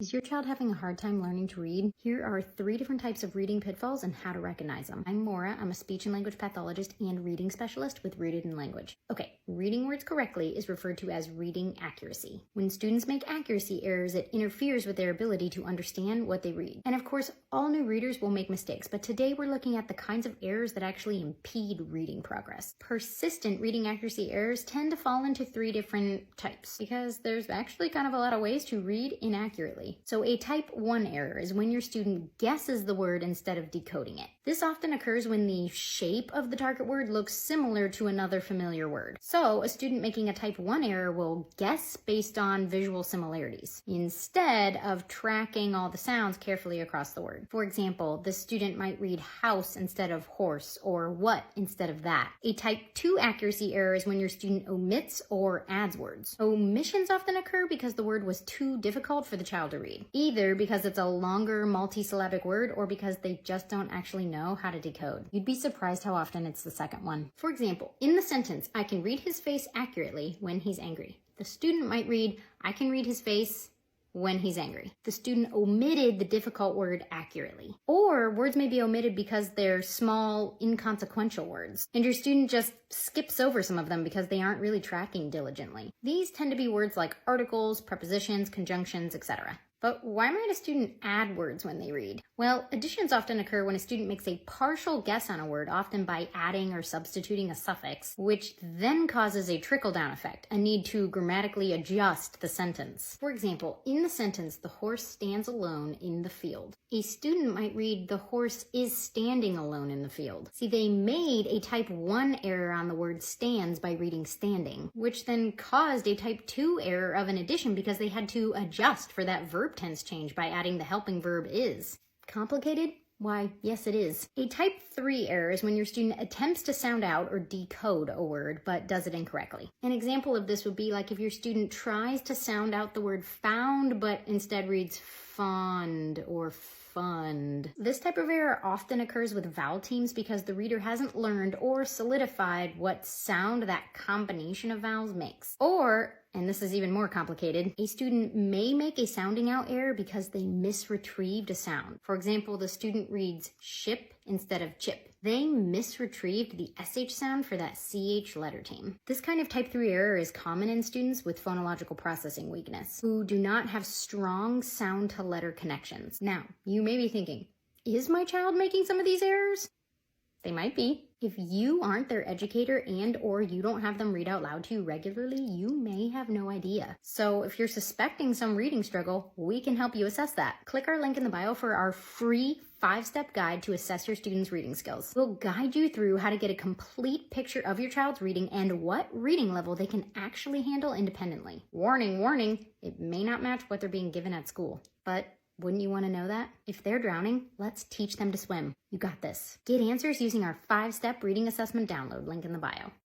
Is your child having a hard time learning to read? Here are 3 different types of reading pitfalls and how to recognize them. I'm Maura. I'm a speech and language pathologist and reading specialist with Rooted in Language. Okay, reading words correctly is referred to as reading accuracy. When students make accuracy errors, it interferes with their ability to understand what they read. And of course, all new readers will make mistakes, but today we're looking at the kinds of errors that actually impede reading progress. Persistent reading accuracy errors tend to fall into 3 different types because there's actually kind of a lot of ways to read inaccurately. So a type 1 error is when your student guesses the word instead of decoding it. This often occurs when the shape of the target word looks similar to another familiar word. So a student making a type 1 error will guess based on visual similarities instead of tracking all the sounds carefully across the word. For example, the student might read house instead of horse or what instead of that. A type 2 accuracy error is when your student omits or adds words. Omissions often occur because the word was too difficult for the child to read, either because it's a longer multisyllabic word or because they just don't actually know how to decode. You'd be surprised how often it's the second one. For example, in the sentence, I can read his face accurately when he's angry. The student might read, I can read his face when he's angry. The student omitted the difficult word accurately. Or words may be omitted because they're small, inconsequential words, and your student just skips over some of them because they aren't really tracking diligently. These tend to be words like articles, prepositions, conjunctions, etc. But why might a student add words when they read? Well, additions often occur when a student makes a partial guess on a word, often by adding or substituting a suffix, which then causes a trickle-down effect, a need to grammatically adjust the sentence. For example, in the sentence, the horse stands alone in the field, a student might read, the horse is standing alone in the field. See, they made a type 1 error on the word stands by reading standing, which then caused a type 2 error of an addition because they had to adjust for that verb tense change by adding the helping verb is. Complicated? Why, yes it is. A type 3 error is when your student attempts to sound out or decode a word, but does it incorrectly. An example of this would be like if your student tries to sound out the word found, but instead reads fond or fund. This type of error often occurs with vowel teams because the reader hasn't learned or solidified what sound that combination of vowels makes. Or, and this is even more complicated, a student may make a sounding out error because they misretrieved a sound. For example, the student reads ship instead of chip. They misretrieved the SH sound for that CH letter team. This kind of type 3 error is common in students with phonological processing weakness who do not have strong sound to letter connections. Now, you may be thinking, is my child making some of these errors? They might be. If you aren't their educator and or you don't have them read out loud to you regularly, you may have no idea. So if you're suspecting some reading struggle, we can help you assess that. Click our link in the bio for our free 5-step guide to assess your students' reading skills. We'll guide you through how to get a complete picture of your child's reading and what reading level they can actually handle independently. Warning, warning, it may not match what they're being given at school, but wouldn't you want to know that? If they're drowning, let's teach them to swim. You got this. Get answers using our 5-step reading assessment download link in the bio.